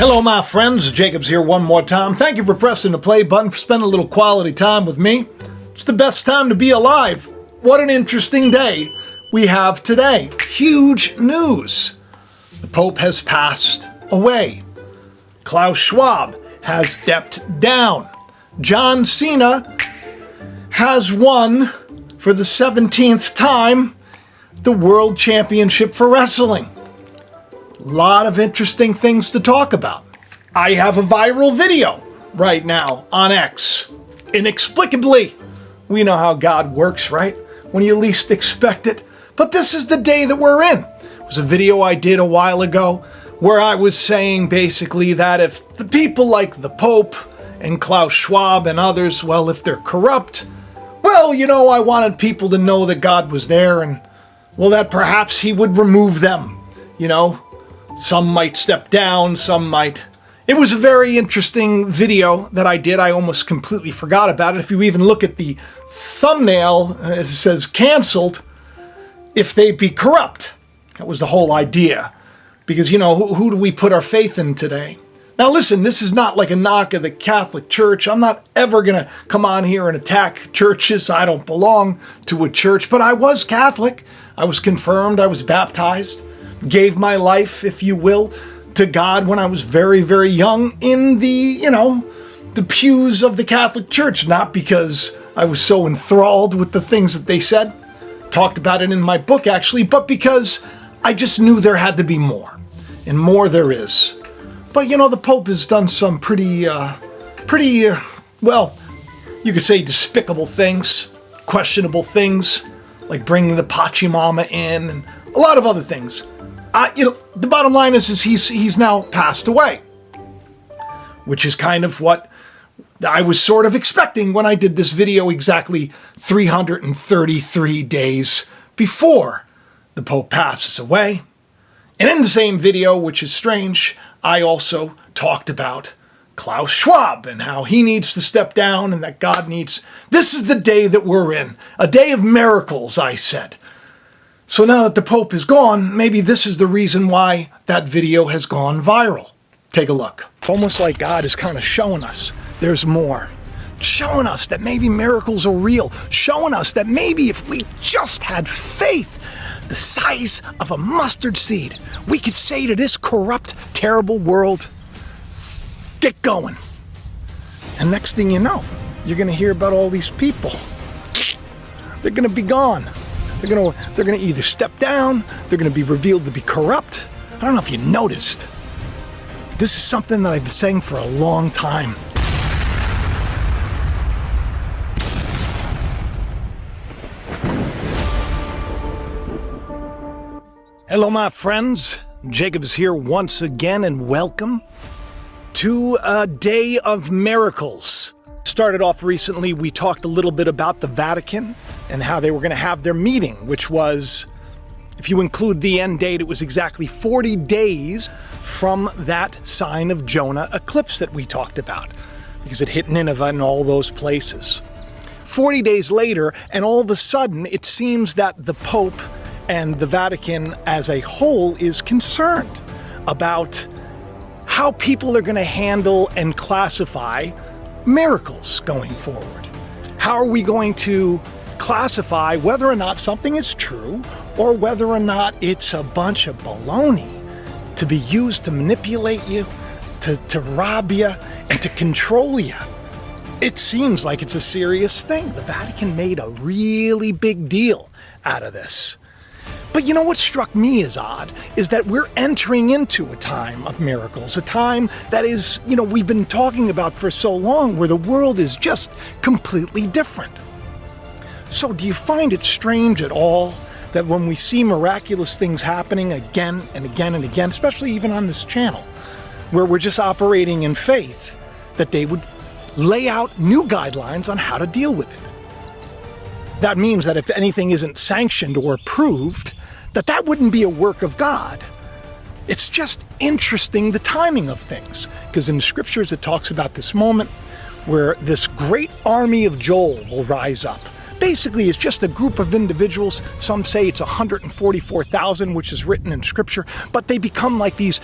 Hello, my friends. Jacob's here one more time. Thank you for pressing the play button, for spending a little quality time with me. It's the best time to be alive. What an interesting day we have today. Huge news. The Pope has passed away. Klaus Schwab has stepped down. John Cena has won for the 17th time the World Championship for Wrestling. A lot of interesting things to talk about. I have a viral video right now on X. Inexplicably. We know how God works, right? When you least expect it. But this is the day that we're in. It was a video I did a while ago where I was saying basically that if the people like the Pope and Klaus Schwab and others, well, if they're corrupt, well, I wanted people to know that God was there and, well, that perhaps he would remove them, Some might step down, some might. It was a very interesting video that I did. I almost completely forgot about it. If you even look at the thumbnail, it says canceled if they be corrupt. That was the whole idea. Because, who do we put our faith in today? Now listen, this is not like a knock of the Catholic Church. I'm not ever going to come on here and attack churches. I don't belong to a church, but I was Catholic. I was confirmed. I was baptized. Gave my life, if you will, to God when I was very, very young in the, the pews of the Catholic Church. Not because I was so enthralled with the things that they said. Talked about it in my book, actually, but because I just knew there had to be more. And more there is. But, the Pope has done some pretty, well, you could say despicable things, questionable things, like bringing the Pachamama in and a lot of other things. The bottom line is he's now passed away, which is kind of what I was sort of expecting when I did this video exactly 333 days before the Pope passes away. And in the same video, which is strange, I also talked about Klaus Schwab and how he needs to step down and that God needs. This is the day that we're in, a day of miracles, I said. So now that the Pope is gone, maybe this is the reason why that video has gone viral. Take a look. It's almost like God is kind of showing us there's more. Showing us that maybe miracles are real. Showing us that maybe if we just had faith the size of a mustard seed, we could say to this corrupt, terrible world, get going. And next thing you know, you're going to hear about all these people. They're going to be gone. They're going to either step down, they're going to be revealed to be corrupt. I don't know if you noticed. This is something that I've been saying for a long time. Hello, my friends. Jacob is here once again, and welcome to a day of miracles. Started off recently, we talked a little bit about the Vatican and how they were going to have their meeting, which was, if you include the end date, it was exactly 40 days from that sign of Jonah eclipse that we talked about, because it hit Nineveh and all those places. 40 days later, and all of a sudden, it seems that the Pope and the Vatican as a whole is concerned about how people are going to handle and classify miracles going forward. How are we going to classify whether or not something is true or whether or not it's a bunch of baloney to be used to manipulate you, to rob you, and to control you? It seems like it's a serious thing. The Vatican made a really big deal out of this. But what struck me as odd is that we're entering into a time of miracles, a time that is, we've been talking about for so long, where the world is just completely different. So do you find it strange at all that when we see miraculous things happening again and again and again, especially even on this channel, where we're just operating in faith, that they would lay out new guidelines on how to deal with it? That means that if anything isn't sanctioned or approved, that wouldn't be a work of God. It's just interesting, the timing of things, because in the scriptures it talks about this moment where this great army of Joel will rise up, basically is just a group of individuals. Some say it's 144,000, which is written in scripture, but they become like these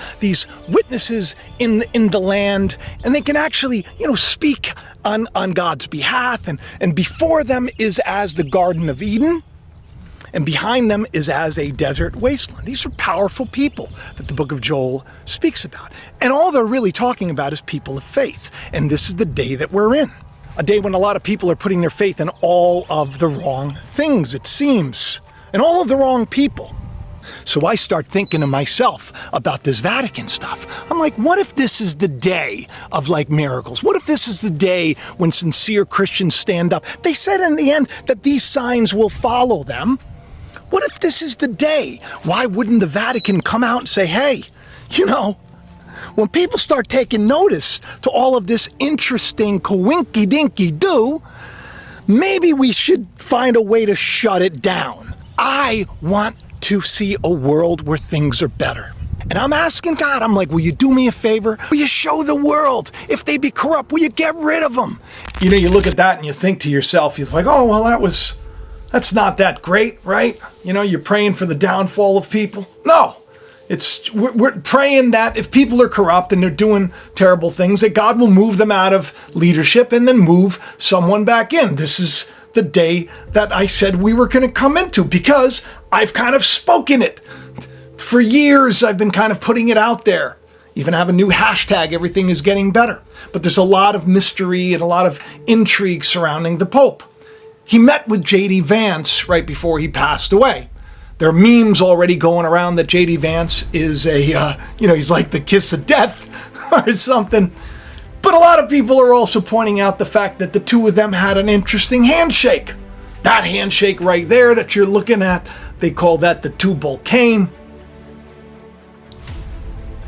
witnesses in the land, and they can actually, speak on God's behalf, and before them is as the Garden of Eden, and behind them is as a desert wasteland. These are powerful people that the book of Joel speaks about. And all they're really talking about is people of faith. And this is the day that we're in. A day when a lot of people are putting their faith in all of the wrong things, it seems, and all of the wrong people. So I start thinking to myself about this Vatican stuff. I'm like, what if this is the day of miracles? What if this is the day when sincere Christians stand up? They said in the end that these signs will follow them. What if this is the day? Why wouldn't the Vatican come out and say, hey, when people start taking notice to all of this interesting coinky-dinky-doo, maybe we should find a way to shut it down. I want to see a world where things are better. And I'm asking God, I'm like, will you do me a favor? Will you show the world? If they be corrupt, will you get rid of them? You look at that and you think to yourself, it's like, oh, well, that's not that great, right? You're praying for the downfall of people. No, we're praying that if people are corrupt and they're doing terrible things, that God will move them out of leadership and then move someone back in. This is the day that I said we were going to come into, because I've kind of spoken it. For years, I've been kind of putting it out there. Even have a new hashtag, everything is getting better. But there's a lot of mystery and a lot of intrigue surrounding the Pope. He met with J.D. Vance right before he passed away. There are memes already going around that J.D. Vance is he's like the kiss of death or something. But a lot of people are also pointing out the fact that the two of them had an interesting handshake. That handshake right there that you're looking at, they call that the Tubal Cain,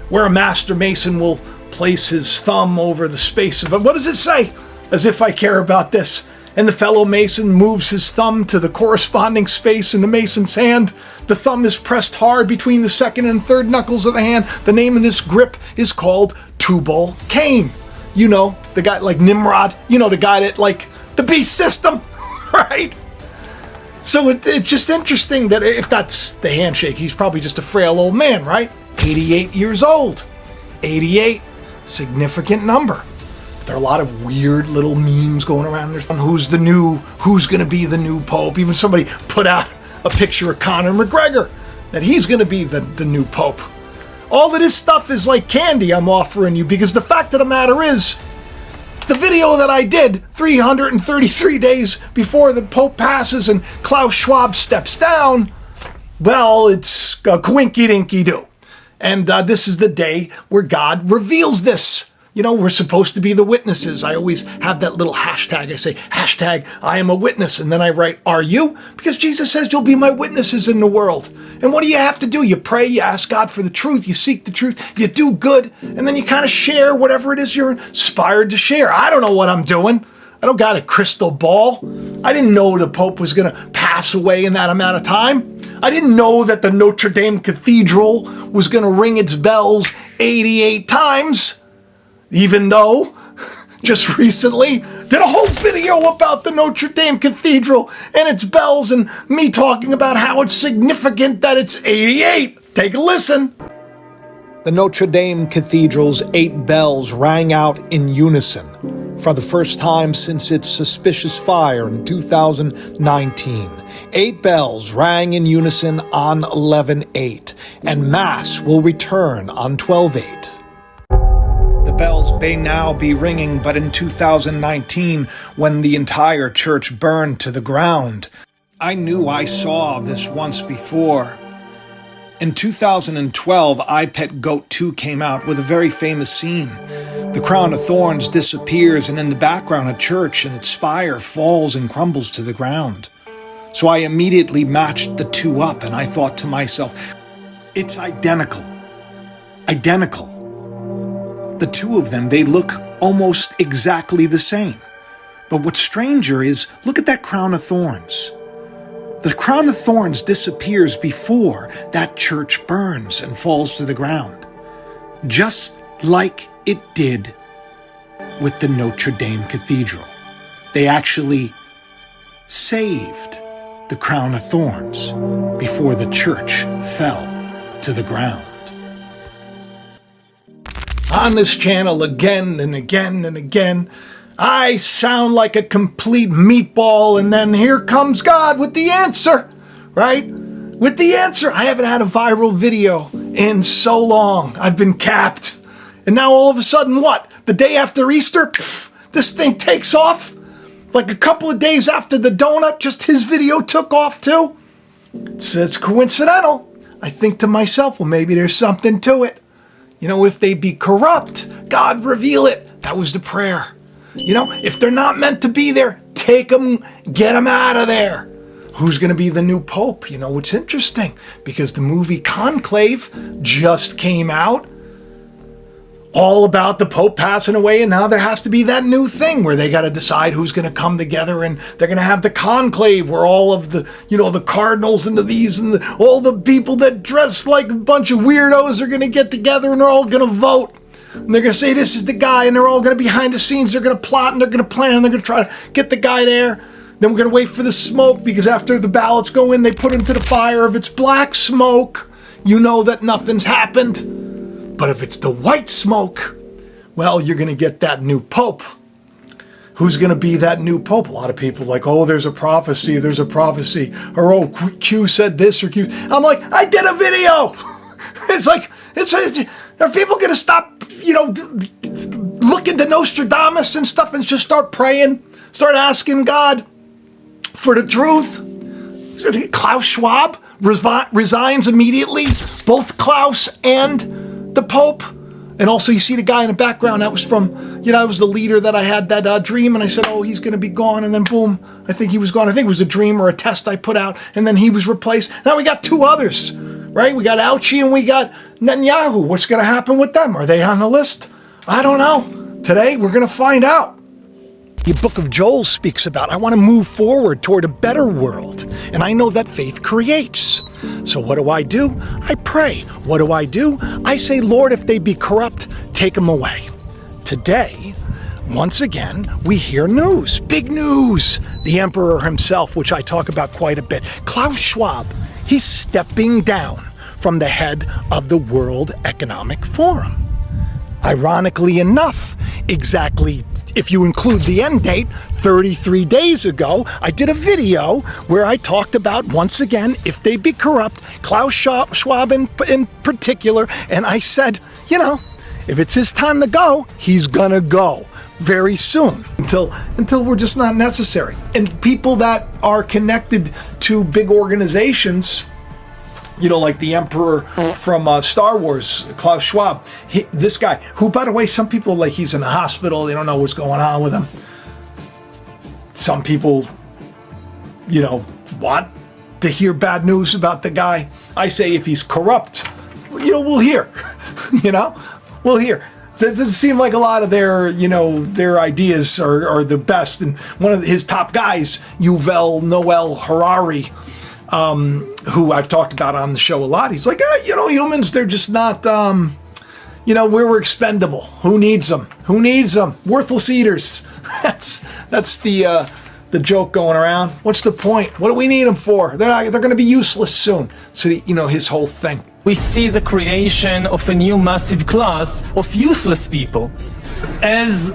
where a master mason will place his thumb over the space of it. What does it say? As if I care about this. And the fellow mason moves his thumb to the corresponding space in the mason's hand. The thumb is pressed hard between the second and third knuckles of the hand. The name of this grip is called Tubal Cain. The guy like Nimrod, the guy that the beast system, right? So it's just interesting that if that's the handshake, he's probably just a frail old man, right? 88 years old. 88, significant number. There are a lot of weird little memes going around there. Who's going to be the new Pope? Even somebody put out a picture of Conor McGregor, that he's going to be the new Pope. All of this stuff is like candy I'm offering you, because the fact of the matter is, the video that I did 333 days before the Pope passes and Klaus Schwab steps down, well, it's a coinky-dinky-doo. And this is the day where God reveals this. We're supposed to be the witnesses. I always have that little hashtag. I say, hashtag, I am a witness. And then I write, are you? Because Jesus says you'll be my witnesses in the world. And what do you have to do? You pray, you ask God for the truth, you seek the truth, you do good, and then you kind of share whatever it is you're inspired to share. I don't know what I'm doing. I don't got a crystal ball. I didn't know the Pope was going to pass away in that amount of time. I didn't know that the Notre Dame Cathedral was going to ring its bells 88 times. Even though, just recently, did a whole video about the Notre Dame Cathedral and its bells and me talking about how it's significant that it's 88. Take a listen. The Notre Dame Cathedral's 8 bells rang out in unison for the first time since its suspicious fire in 2019. 8 bells rang in unison on 11/8, and Mass will return on 12/8. The bells may now be ringing, but in 2019, when the entire church burned to the ground, I knew I saw this once before. In 2012, I Pet Goat 2 came out with a very famous scene. The crown of thorns disappears, and in the background, a church and its spire falls and crumbles to the ground. So I immediately matched the two up, and I thought to myself, it's identical. Identical. The two of them, they look almost exactly the same. But what's stranger is, look at that crown of thorns. The crown of thorns disappears before that church burns and falls to the ground, just like it did with the Notre Dame Cathedral. They actually saved the crown of thorns before the church fell to the ground. On this channel again and again and again, I sound like a complete meatball, and then here comes God with the answer, right? With the answer. I haven't had a viral video in so long. I've been capped. And now all of a sudden, what? The day after Easter, this thing takes off? Like a couple of days after the donut, just his video took off too? It's coincidental. I think to myself, well, maybe there's something to it. You know, if they be corrupt, God reveal it. That was the prayer. You know, if they're not meant to be there, take them, get them out of there. Who's going to be the new pope? You know, it's interesting because the movie Conclave just came out, all about the pope passing away, and now there has to be that new thing where they got to decide who's going to come together, and they're going to have the conclave where all of the, you know, the cardinals and all the people that dress like a bunch of weirdos are going to get together, and they're all going to vote. And they're going to say, this is the guy, and they're all going to behind the scenes, they're going to plot, and they're going to plan, and they're going to try to get the guy there. Then we're going to wait for the smoke, because after the ballots go in, they put into the fire. If it's black smoke, you know that nothing's happened. But if it's the white smoke, well, you're going to get that new pope. Who's going to be that new pope? A lot of people are like, oh, there's a prophecy. Or, oh, Q said this or Q. I'm like, I did a video. It's like, are people going to stop, you know, looking to Nostradamus and stuff and just start praying? Start asking God for the truth? Klaus Schwab resigns immediately. Both Klaus and the Pope. And also you see the guy in the background, that was from, you know, it was the leader that I had that dream, and I said, oh, he's going to be gone, and then boom, I think he was gone. I think it was a dream or a test I put out, and then he was replaced. Now we got two others, right? We got Fauci and we got Netanyahu. What's going to happen with them? Are they on the list? I don't know. Today we're going to find out. The book of Joel speaks about, I want to move forward toward a better world, and I know that faith creates. So what do? I pray. What do? I say, Lord, if they be corrupt, take them away. Today, once again, we hear news, big news. The emperor himself, which I talk about quite a bit, Klaus Schwab, he's stepping down from the head of the World Economic Forum. Ironically enough, exactly, if you include the end date, 33 days ago, I did a video where I talked about, once again, if they be corrupt, Klaus Schwab in particular, and I said, you know, if it's his time to go, he's gonna go very soon, until we're just not necessary. And people that are connected to big organizations, you know, like the Emperor from Star Wars, Klaus Schwab, this guy, who, by the way, some people are like, he's in the hospital, they don't know what's going on with him. Some people, you know, want to hear bad news about the guy. I say if he's corrupt, you know, we'll hear, you know, we'll hear. It doesn't seem like a lot of their, you know, their ideas are the best. And one of his top guys, Yuval Noah Harari, who I've talked about on the show a lot. He's like, you know, humans, they're just not, you know, we're expendable. Who needs them? Worthless eaters. That's the joke going around. What's the point? What do we need them for? They're going to be useless soon. So, you know, his whole thing. We see the creation of a new massive class of useless people. As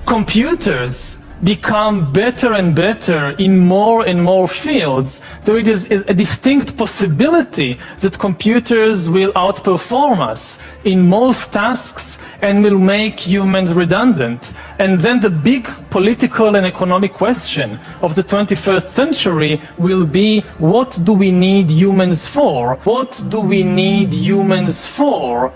computers become better and better in more and more fields, there is a distinct possibility that computers will outperform us in most tasks and will make humans redundant. And then the big political and economic question of the 21st century will be, what do we need humans for? What do we need humans for?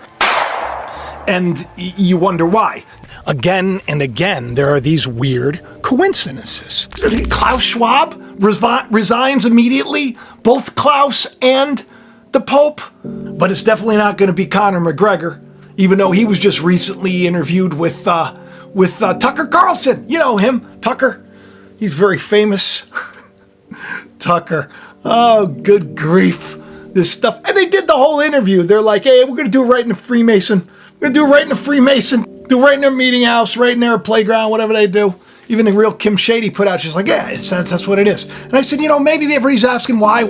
And you wonder why. Again and again, there are these weird coincidences. Klaus Schwab resigns immediately, both Klaus and the Pope, but it's definitely not going to be Conor McGregor, even though he was just recently interviewed with Tucker Carlson. You know him, Tucker. He's very famous. Tucker. Oh, good grief. This stuff. And they did the whole interview. They're like, hey, we're going to do it right in the Freemason. We're going to do it right in the Freemason. Do it right in their meeting house, right in their playground, whatever they do. Even the real Kim Shady put out, she's like, yeah, that's what it is. And I said, maybe everybody's asking why.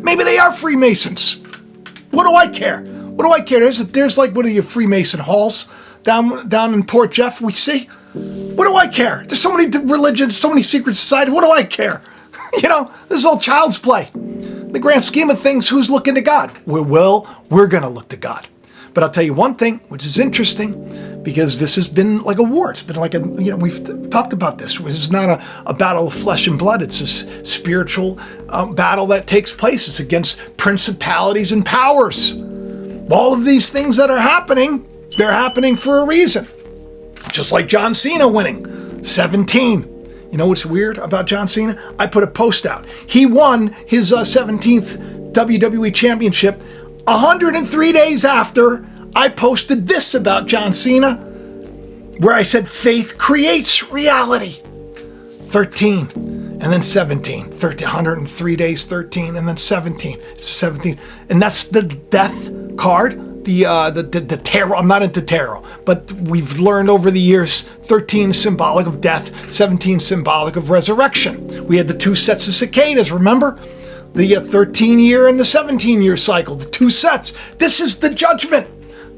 Maybe they are Freemasons. What do I care? What do I care? There's like one of your Freemason halls down in Port Jeff we see. What do I care? There's so many religions, so many secret societies. What do I care? This is all child's play. In the grand scheme of things, who's looking to God? We're going to look to God. But I'll tell you one thing, which is interesting, because this has been like a war. It's been like we've talked about this. This is not a battle of flesh and blood. It's a spiritual battle that takes place. It's against principalities and powers. All of these things that are happening, they're happening for a reason. Just like John Cena winning 17. You know what's weird about John Cena? I put a post out. He won his 17th WWE Championship 103 days after I posted this about John Cena, where I said faith creates reality. 13, and then 17. 103 days, 13, and then 17. It's 17. And that's the death card. The tarot. I'm not into tarot, but we've learned over the years 13 symbolic of death, 17 symbolic of resurrection. We had the two sets of cicadas, remember? The 13-year and the 17-year cycle, the two sets. This is the judgment.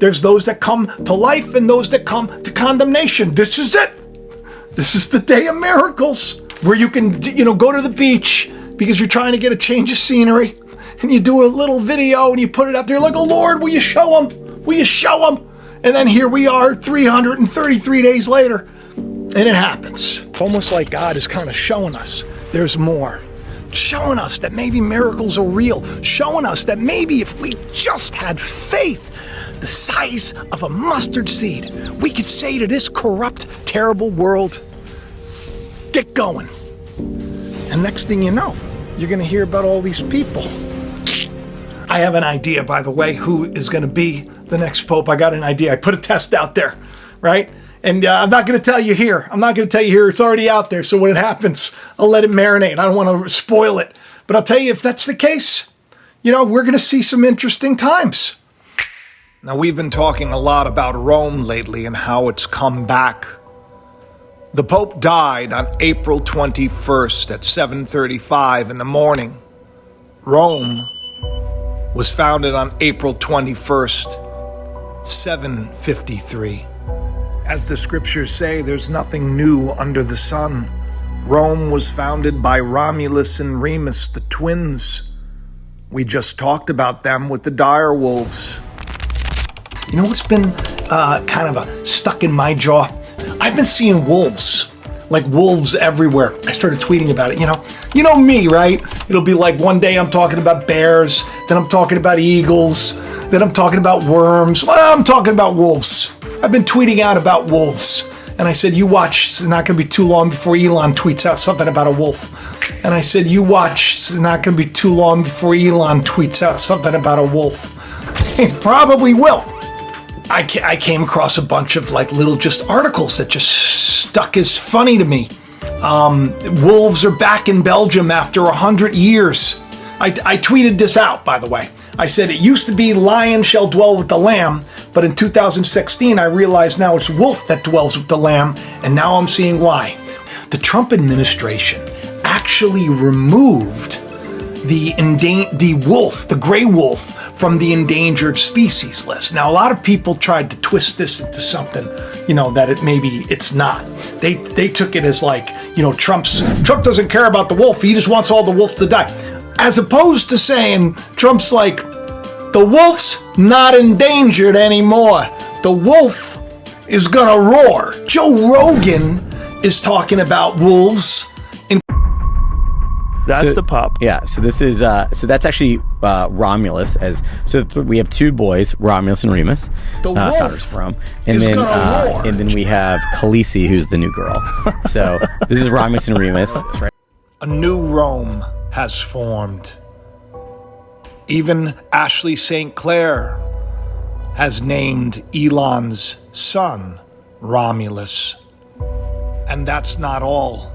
There's those that come to life and those that come to condemnation. This is it. This is the day of miracles, where you can, go to the beach because you're trying to get a change of scenery. And you do a little video and you put it out there like, oh Lord, will you show them? Will you show them? And then here we are 333 days later, and it happens. It's almost like God is kind of showing us there's more. Showing us that maybe miracles are real. Showing us that maybe if we just had faith the size of a mustard seed, we could say to this corrupt, terrible world, get going. And next thing you know, you're going to hear about all these people. I have an idea, by the way, who is going to be the next pope. I got an idea. I put a test out there, right? And I'm not going to tell you here. It's already out there. So when it happens, I'll let it marinate. I don't want to spoil it. But I'll tell you, if that's the case, we're going to see some interesting times. Now, we've been talking a lot about Rome lately and how it's come back. The Pope died on April 21st at 7:35 in the morning. Rome was founded on April 21st, 753. As the scriptures say, there's nothing new under the sun. Rome was founded by Romulus and Remus, the twins. We just talked about them with the dire wolves. You know what's been kind of stuck in my jaw? I've been seeing wolves. Like wolves everywhere. I started tweeting about it, You know me, right? It'll be like one day I'm talking about bears, then I'm talking about eagles, then I'm talking about worms. Well, I'm talking about wolves. I've been tweeting out about wolves. And I said, you watch, it's not going to be too long before Elon tweets out something about a wolf. And I said, you watch, it's not going to be too long before Elon tweets out something about a wolf. It probably will. I came across a bunch of little just articles that just stuck as funny to me. Wolves are back in Belgium after 100 years. I tweeted this out, by the way. I said it used to be lion shall dwell with the lamb, but in 2016 I realized now it's wolf that dwells with the lamb, and now I'm seeing why. The Trump administration actually removed the wolf, the gray wolf, from the endangered species list. Now, a lot of people tried to twist this into something, that it's not. They took it as Trump doesn't care about the wolf. He just wants all the wolves to die. As opposed to saying Trump's like, the wolf's not endangered anymore. The wolf is gonna roar. Joe Rogan is talking about wolves. That's the pup. Yeah. So this is so that's actually Romulus. We have two boys, Romulus and Remus, founders from, and then we have Khaleesi, who's the new girl. So this is Romulus and Remus. Right? A new Rome has formed. Even Ashley St. Clair has named Elon's son Romulus. And that's not all.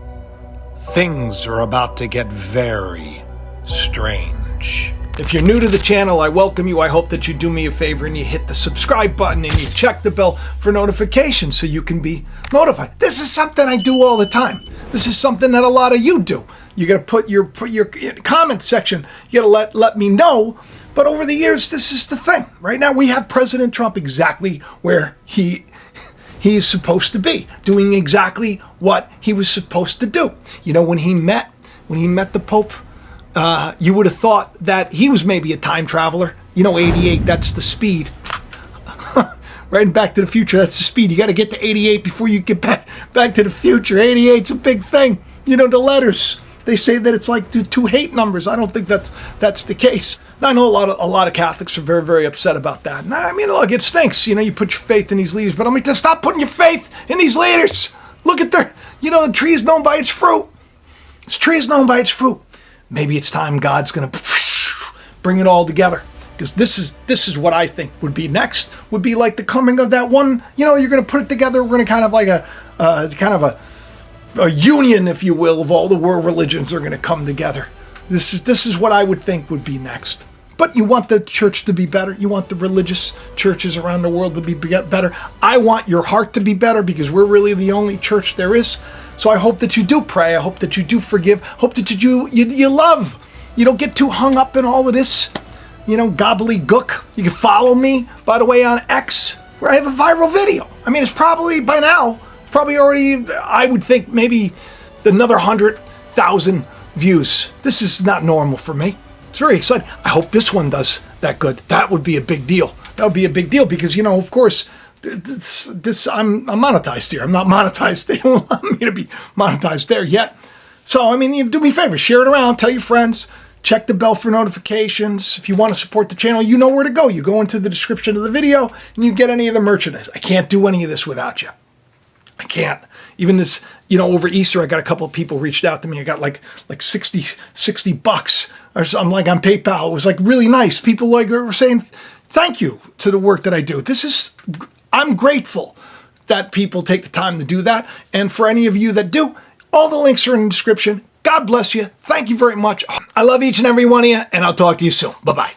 Things are about to get very strange. If you're new to the channel, I welcome you. I hope that you do me a favor and you hit the subscribe button and you check the bell for notifications so you can be notified. This is something I do all the time. This is something that a lot of you do. You got to put your comment section. You got to let me know. But over the years, this is the thing. Right now, we have President Trump exactly where he is supposed to be, doing exactly what he was supposed to do. You know, when he met the Pope, you would have thought that he was maybe a time traveler. You know, 88, that's the speed. Right in Back to the Future, that's the speed. You got to get to 88 before you get back to the future. 88's a big thing. You know, the letters. They say that it's like two hate numbers. I don't think that's the case. Now, I know a lot of Catholics are very, very upset about that. And I mean, look, it stinks. You know, you put your faith in these leaders, but I mean, to stop putting your faith in these leaders. Look at the tree is known by its fruit. This tree is known by its fruit. Maybe it's time God's going to bring it all together. Because this is what I think would be next. Would be like the coming of that one. You know, you're going to put it together. We're going to kind of like a union, if you will, of all the world religions are going to come together. This is what I would think would be next. But you want the church to be better. You want the religious churches around the world to be better. I want your heart to be better because we're really the only church there is. So I hope that you do pray. I hope that you do forgive. Hope that you love. You don't get too hung up in all of this, you know, gobbledygook. You can follow me, by the way, on X, where I have a viral video. I mean, it's probably by now, already, I would think maybe another 100,000 views. This is not normal for me. It's very exciting. I hope this one does that good. That would be a big deal. That would be a big deal because, you know, of course, I'm monetized here. I'm not monetized. They don't want me to be monetized there yet. So, I mean, you do me a favor. Share it around. Tell your friends. Check the bell for notifications. If you want to support the channel, you know where to go. You go into the description of the video and you get any of the merchandise. I can't do any of this without you. I can't. Even this, you know, over Easter, I got a couple of people reached out to me. I got like $60 or something like on PayPal. It was like really nice. People like were saying thank you to the work that I do. I'm grateful that people take the time to do that. And for any of you that do, all the links are in the description. God bless you. Thank you very much. I love each and every one of you, and I'll talk to you soon. Bye-bye.